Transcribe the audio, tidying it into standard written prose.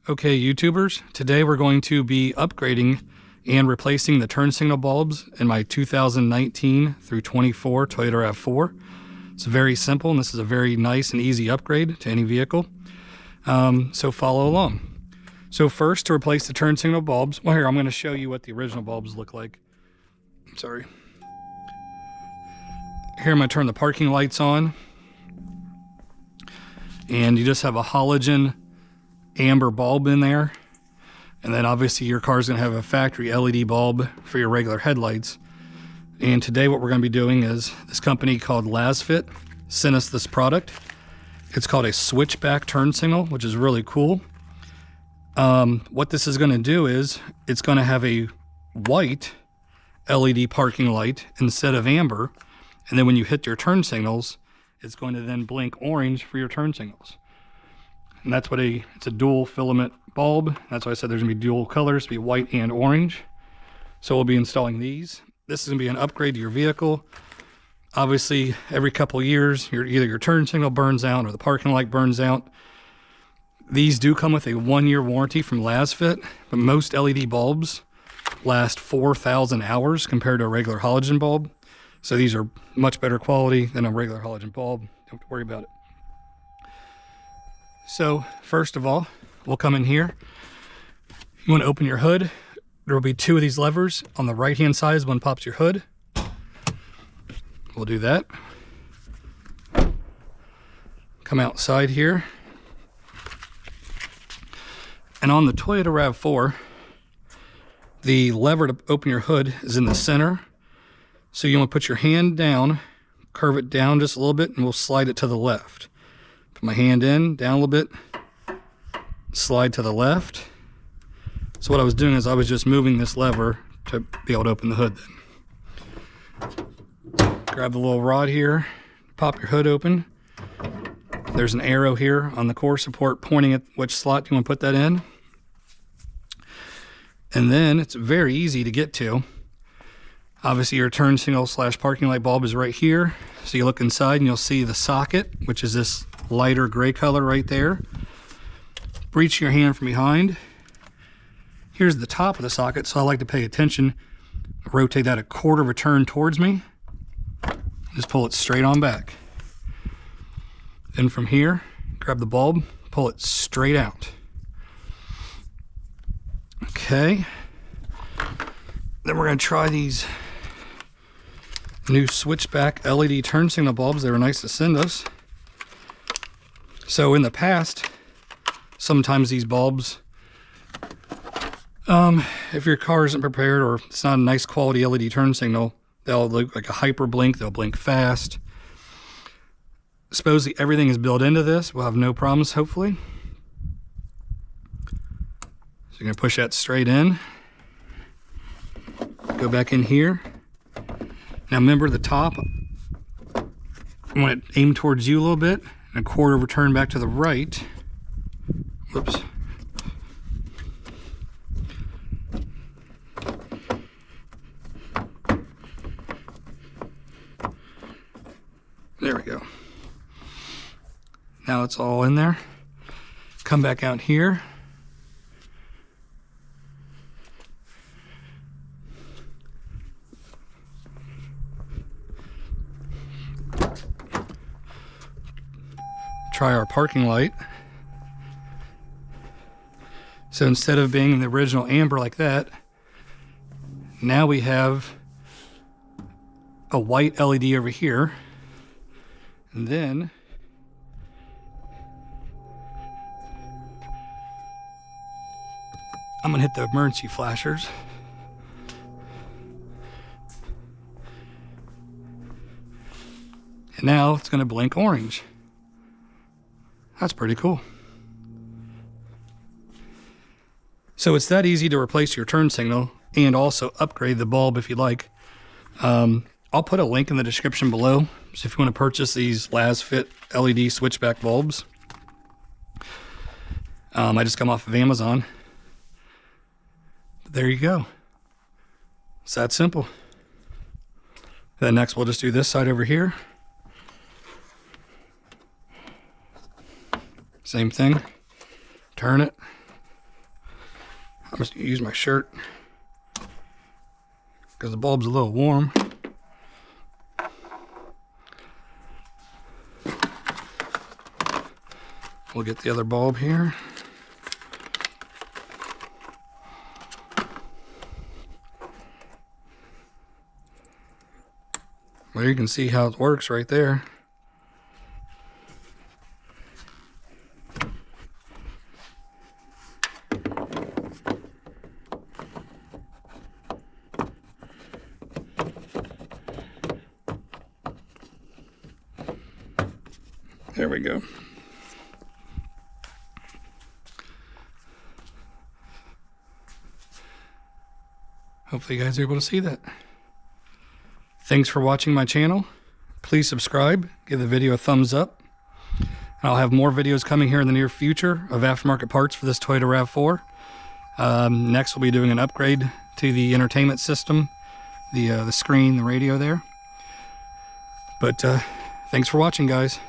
Okay, YouTubers, today we're going to be upgrading and replacing the turn signal bulbs in my 2019 through 24 Toyota RAV4. It's very simple, and this is a very nice and easy upgrade to any vehicle. So follow along. So first, to replace the turn signal bulbs, well, here, I'm going to show you what the original bulbs look like. Sorry. Here, I'm going to turn the parking lights on. And you just have a halogen amber bulb in there, and then obviously your car's going to have a factory LED bulb for your regular headlights. And today what we're going to be doing is, this company called LASFIT sent us this product. It's called a SwitchBack turn signal, which is really cool. What this is going to do is it's going to have a white LED parking light instead of amber, and then when you hit your turn signals, it's going to then blink orange for your turn signals. And that's what it's a dual filament bulb. That's why I said there's gonna be dual colors, be white and orange. So we'll be installing these. This is gonna be an upgrade to your vehicle. Obviously, every couple of years, either your turn signal burns out or the parking light burns out. These do come with a 1-year warranty from LASFIT, but most LED bulbs last 4,000 hours compared to a regular halogen bulb. So these are much better quality than a regular halogen bulb. Don't have to worry about it. So first of all, we'll come in here. You want to open your hood. There will be 2 of these levers. On the right hand side is one pops your hood. We'll do that. Come outside here. And on the Toyota RAV4, the lever to open your hood is in the center. So you want to put your hand down, curve it down just a little bit, and we'll slide it to the left. Put my hand in, down a little bit, slide to the left. So what I was doing is I was just moving this lever to be able to open the hood then. Grab the little rod here, pop your hood open. There's an arrow here on the core support pointing at which slot you want to put that in. And then it's very easy to get to. Obviously your turn signal / parking light bulb is right here. So you look inside and you'll see the socket, which is this lighter gray color right there. Reach your hand from behind. Here's the top of the socket, so I like to pay attention. Rotate that a quarter of a turn towards me. Just pull it straight on back. Then from here, grab the bulb, pull it straight out. Okay. Then we're going to try these new SwitchBack LED turn signal bulbs. They were nice to send us. So in the past, sometimes these bulbs, if your car isn't prepared or it's not a nice quality LED turn signal, they'll look like a hyper blink. They'll blink fast. Supposedly everything is built into this. We'll have no problems, hopefully. So you're going to push that straight in. Go back in here. Now remember the top, you want to aim towards you a little bit, and a quarter of a turn back to the right. Whoops. There we go. Now it's all in there. Come back out here. Try our parking light. So instead of being the original amber like that, now we have a white LED over here. And then I'm gonna hit the emergency flashers. And now it's gonna blink orange. That's pretty cool. So it's that easy to replace your turn signal and also upgrade the bulb if you like. I'll put a link in the description below. So if you want to purchase these LASFIT LED SwitchBack bulbs. I just come off of Amazon. But there you go. It's that simple. Then next we'll just do this side over here. Same thing. Turn it. I'm just gonna use my shirt because the bulb's a little warm. We'll get the other bulb here. Well, you can see how it works right there. There we go. Hopefully you guys are able to see that. Thanks for watching my channel. Please subscribe, give the video a thumbs up. And I'll have more videos coming here in the near future of aftermarket parts for this Toyota RAV4. Next we'll be doing an upgrade to the entertainment system, the screen, the radio there. But thanks for watching, guys.